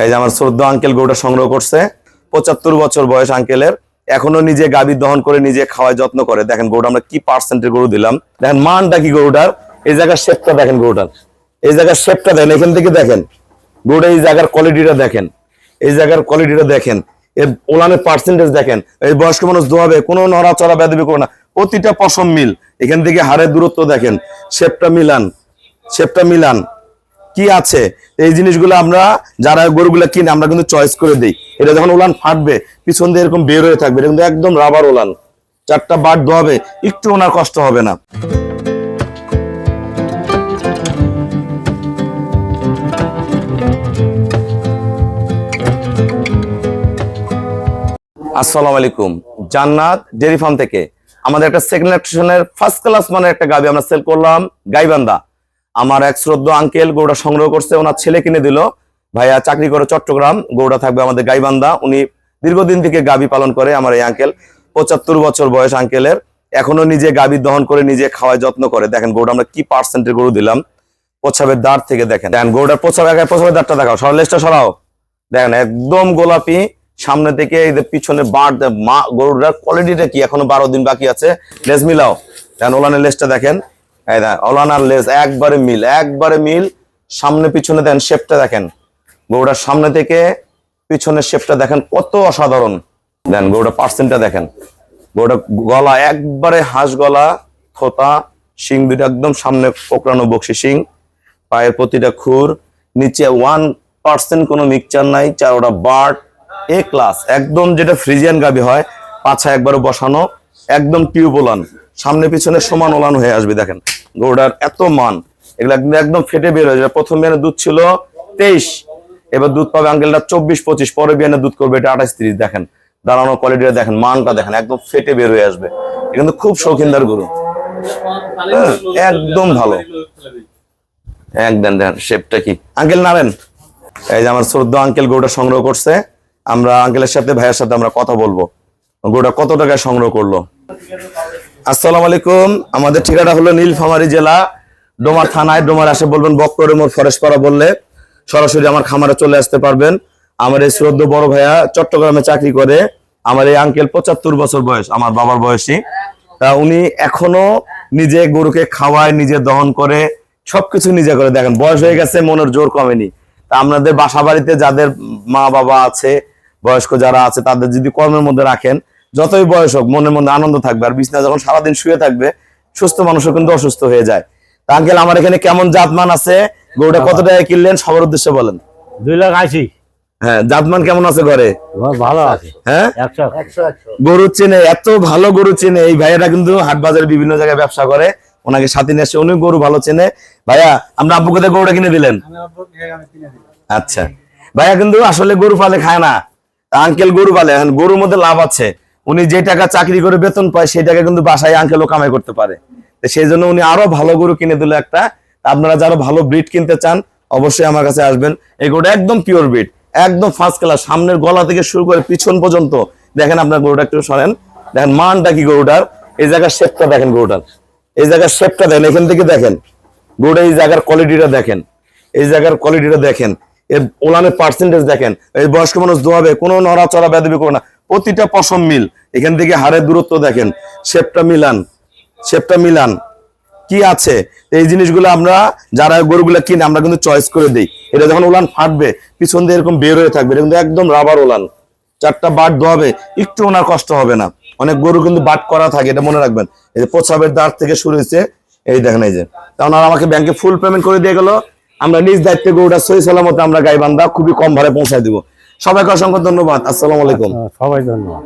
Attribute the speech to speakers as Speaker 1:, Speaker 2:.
Speaker 1: এই যে আমার শ্রদ্ধা আঙ্কেল গরুটা সংগ্রহ করছে। ৭৫ বছর বয়স আঙ্কেলের, এখনো নিজে গাভী দহন করে নিজে খাওয়ায় যত্ন করে। দেখেন গরুটা আমরা কি পার্সেন্টের গরু দিলাম, দেখেন মানটা কি গরুটার। এই জায়গার শেপটা দেখেন গরুটার, এই জায়গার শেপটা দেখেন, এখান থেকে দেখেন গরুটা, এই জায়গার কোয়ালিটিটা দেখেন, এই জায়গার কোয়ালিটিটা দেখেন, এর ওলানের পার্সেন্টেজ দেখেন। এই বয়স্ক মানুষ দোয়াবে, কোনো নড়াচড়া বেদবি করবে না, প্রতিটা পশম মিল। এখান থেকে হাড়ের দূরত্ব দেখেন, শেপটা মিলান, শেপটা মিলান কি আছে। এই জিনিসগুলো আমরা যারা গরুগুলো কিনে আমরা কিন্তু চয়েস করে দিই। এটা যখন ওলান ফাটবে পিছন দিয়ে এরকম বের হয়ে থাকবে, এটা কিন্তু একদম রাবার ওলান। 4টা বার দোয়াবে, একটু ওনার কষ্ট হবে না। আসসালামু আলাইকুম, জান্নাত ডেয়ারি ফার্ম থেকে আমাদের একটা সেকেন্ড ল্যাকটেশনের ফার্স্ট ক্লাস মানের একটা গাভী আমরা সেল করলাম গাইবান্ধা। আমার এক শ্রদ্ধা আঙ্কেল গরুটা সংগ্রহ করছে, ওনার ছেলে কিনে দিল। ভাইয়া চাকরি করে চট্টগ্রাম, গরুটা থাকবে আমাদের গাইবান্ধা। উনি দীর্ঘদিন থেকে গাভী পালন করে। আমার এই আঙ্কেল ৭৫ বছর বয়স আঙ্কেলের, এখনো নিজে গাভী দহন করে নিজে খাওয়ায় যত্ন করে। দেখেন গরুটা আমরা কি পার্সেন্টের গরু দিলাম। প্রস্রাবের দাঁড় থেকে দেখেন, গরুটার প্রস্রাবের দাঁড়টা দেখাও, সরলেজটা সরাও, দেখেন একদম গোলাপি। সামনে থেকে এই যে পিছনে বার, গরুটার কোয়ালিটিটা কি, এখনো 12 দিন বাকি আছে। লেজ মিলাও, দেখেন ওলানের লেজটা দেখেন, ওলানার লেজ একবারে মিল, একবারে মিল। সামনে পিছনে দেখেন শেপটা দেখেন, গরুটার সামনে থেকে পিছনের শেপটা দেখেন কত অসাধারণ। দেন গরুটার পার্সেন্টটা দেখেন, গরুটা গলা একবারে হাঁস গলা, থোতা, শিং দুটো একদম সামনে কোকড়ানো বক্সি শিং, পায়ের প্রতিটা খুর, নিচে 1% কোনো মিক্সচার নাই, 4টা বার্ড এ ক্লাস, একদম যেটা ফ্রিজিয়ান গাভী হয়। পাছা একবারে বসানো, একদম টিউব ওলান, সামনে পিছনে সমান ওলান হয়ে আসবে। দেখেন গরুটার এত মান, এগুলো একদম ফেটে বের হয়ে যায়। প্রথম বিয়ানে দুধ ছিল 23, এবার দুধ পাবে আঙ্কেলটা 24-25, পরে বিয়ানে দুধ করবে এটা 28-30। দেখেন দাঁড়ানো কোয়ালিটিটা দেখেন, মানটা দেখেন, একদম ফেটে বের হয়ে আসবে। কিন্তু খুব শৌখিনদার গরু, একদম ভালো। একদম দেখেন শেপটা কি আঙ্কেল নারেন। এই যে আমার শ্রদ্ধা আঙ্কেল গরুটা সংগ্রহ করছে। আমরা আঙ্কেলের সাথে ভাইয়ের সাথে আমরা কথা বলবো, গরুটা কত টাকায় সংগ্রহ করলো। আসসালামু আলাইকুম, আমাদের ঠিকানা হলো নীলফামারী জেলা, ডোমার থানায়। ডোমার আসে বলবেন বক্করে মোড় ফরেশপাড়া বললে সরাসরি আমার খামারে চলে আসতে পারবেন। আমার এই শ্রদ্ধা বড় ভাইয়া চট্টগ্রামে চাকরি করে। আমার এই আঙ্কেল ৭৫ বছর বয়স, আমার বাবার বয়সী। তা উনি এখনো নিজে গরুকে খাওয়ায়, নিজে দহন করে, সবকিছু নিজে করে। দেখেন বয়স হয়ে গেছে, মনের জোর কমেনি। তা আপনাদের বাসা বাড়িতে যাদের মা বাবা আছে, বয়স্ক যারা আছে, তাদের যদি কর্মের মধ্যে রাখেন, যতই বয়স হোক মনের মধ্যে আনন্দ থাকবে। আর বিছনা যখন সারাদিন শুয়ে থাকবে, সুস্থ মানুষও কিন্তু অসুস্থ হয়ে যায়। তা আঙ্কেল আমার এখানে কেমন জাতমান আছে, গরুটা কত টাকায় কিনলেন সবার উদ্দেশ্যে বলেন।
Speaker 2: 2,80,000।
Speaker 1: হ্যাঁ, জাতমান কেমন আছে ঘরে?
Speaker 2: ভালো আছে।
Speaker 1: হ্যাঁ,
Speaker 2: 100
Speaker 1: গরু চেনে, এত ভালো গরু চেনে। এই ভাইয়াটা কিন্তু হাট বাজারে বিভিন্ন জায়গায় ব্যবসা করে, ওনাকে সাথে নিয়ে আসে, উনি গরু ভালো চেনে। ভাইয়া আমরা আব্বু কোথায় গরুটা কিনে দিলেন? আচ্ছা, ভাইয়া কিন্তু আসলে গরু পালে খায় না, আঙ্কেল গরু পালে। এখন গরুর মধ্যে লাভ আছে, উনি যে টাকা চাকরি করে বেতন পায় সেই টাকা কিন্তু বাসায় আঙ্কেলও কামাই করতে পারে। সেই জন্য উনি আরো ভালো গরু কিনে দিল একটা। আপনারা যারা ভালো ব্রিড কিনতে চান অবশ্যই আমার কাছে আসবেন। এই গরুটা একদম পিওর ব্রিড, একদম ফার্স্ট ক্লাস। সামনের গলা থেকে শুরু করে পিছন পর্যন্ত দেখেন। আপনার গরুটা একটু সরেন, দেখেন মানটা কি গরুটার। এই জায়গার শেপটা দেখেন গরুটার, এই জায়গার শেপটা দেখেন, এখান থেকে দেখেন গরুটা, এই জায়গার কোয়ালিটিটা দেখেন, এই জায়গার কোয়ালিটিটা দেখেন, এর ওলানের পার্সেন্টেজ দেখেন। এই বয়স্ক মানুষ দোয়াবে, কোনো নড়াচড়া বেদবি করবে না, প্রতিটা পশম মিল। এখান থেকে হাড়ের দূরত্ব দেখেন, শেপটা মিলান, শেপটা মিলান কি আছে। এই জিনিসগুলো আমরা যারা গরুগুলা কিনে আমরা কিন্তু চয়েস করে দিই। এটা যখন ওলান ফাটবে পিছন দিয়ে এরকম বের হয়ে থাকবে, এটা কিন্তু একদম রাবার ওলান। 4টা বাট দোয়াবে, একটু ওনার কষ্ট হবে না। অনেক গরু কিন্তু বাট করা থাকে, এটা মনে রাখবেন। এই যে প্রস্রাবের দাঁড় থেকে শুরু হয়েছে, এই দেখেন। এই যে কারণ আমাকে ব্যাংকে ফুল পেমেন্ট করে দিয়ে গেল, আমরা নিজ দায়িত্বে গরুটা সহি সালামতে আমরা গাইবান্ধা খুবই কম ভাড়ায় পৌঁছায় দিব। সবাইকে অসংখ্য ধন্যবাদ। আসসালামু আলাইকুম।
Speaker 2: সবাই ধন্যবাদ।